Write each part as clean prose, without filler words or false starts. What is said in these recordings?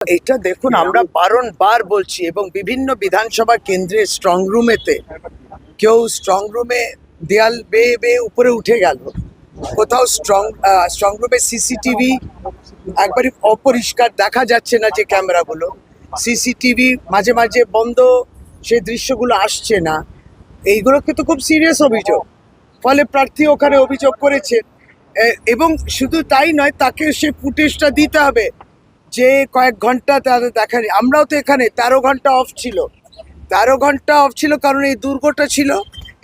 এটা দেখুন, আমরা বারংবার বলছি এবং বিভিন্ন বিধানসভা কেন্দ্রে স্ট্রং রুমেতে কেউ স্ট্রং রুমে দেয়াল বেয়ে বেয়ে উপরে উঠে গেল, কোথাও স্ট্রং রুমে সিসিটিভি একবারই অপরিষ্কার, দেখা যাচ্ছে না যে ক্যামেরাগুলো, সিসিটিভি মাঝে মাঝে বন্ধ, সেই দৃশ্যগুলো আসছে না। এইগুলো কিন্তু খুব সিরিয়াস অভিযোগ। ফলে প্রার্থী ওখানে অভিযোগ করেছেন, এবং শুধু তাই নয়, তাকে সে ফুটেজটা দিতে হবে যে কয়েক ঘন্টা তাদের দেখানি। আমরাও তো এখানে 13 ঘন্টা অফ ছিল, 13 ঘন্টা অফ ছিল কারণ এই দুর্গটা ছিল,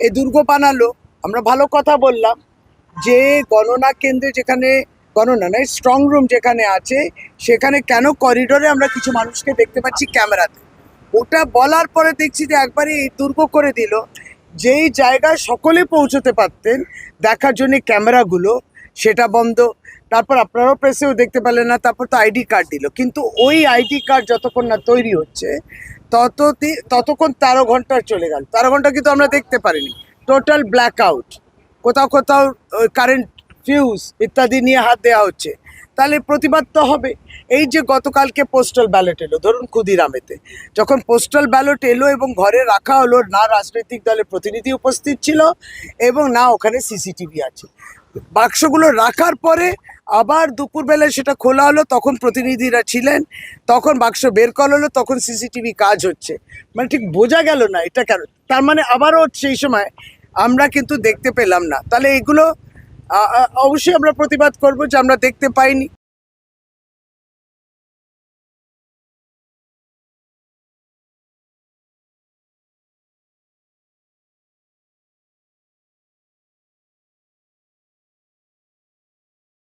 এই দুর্গ বানালো। আমরা ভালো কথা বললাম যে গণনা কেন্দ্রে, যেখানে গণনা নয় স্ট্রং রুম যেখানে আছে, সেখানে কেন করিডোরে আমরা কিছু মানুষকে দেখতে পাচ্ছি ক্যামেরাতে। ওটা বলার পরে দেখছি যে একবারে দুর্গ করে দিল, যেই জায়গায় সকলে পৌঁছতে পারতেন দেখার জন্য ক্যামেরাগুলো, সেটা বন্ধ। তারপর আপনারাও প্রেসেও দেখতে পেলেন না। তারপর তো আইডি কার্ড দিল, কিন্তু ওই আইডি কার্ড যতক্ষণ না তৈরি হচ্ছে ততক্ষণ 13 ঘন্টা চলে গেল। 13 ঘন্টা কিন্তু আমরা দেখতে পারিনি, টোটাল ব্ল্যাক আউট। কোথাও কোথাও কারেন্ট ফিউজ ইত্যাদি নিয়ে হাত দেওয়া হচ্ছে। তাহলে প্রতিবাদ তো হবে। এই যে গতকালকে পোস্টাল ব্যালট এলো, ধরুন ক্ষুদিরামেতে, যখন পোস্টাল ব্যালট এলো এবং ঘরে রাখা হলো, না রাজনৈতিক দলের প্রতিনিধি উপস্থিত ছিল এবং না ওখানে সিসিটিভি আছে। বাক্সগুলো রাখার পরে আবার দুপুরবেলায় সেটা খোলা হলো, তখন প্রতিনিধিরা ছিলেন, তখন বাক্স বের করা হলো, তখন সিসিটিভি কাজ হচ্ছে। মানে ঠিক বোঝা গেল না এটা কেন। তার মানে আবারও সেই সময় আমরা কিন্তু দেখতে পেলাম না। তাহলে এগুলো অবশ্যই আমরা প্রতিবাদ করব যে আমরা দেখতে পাইনি।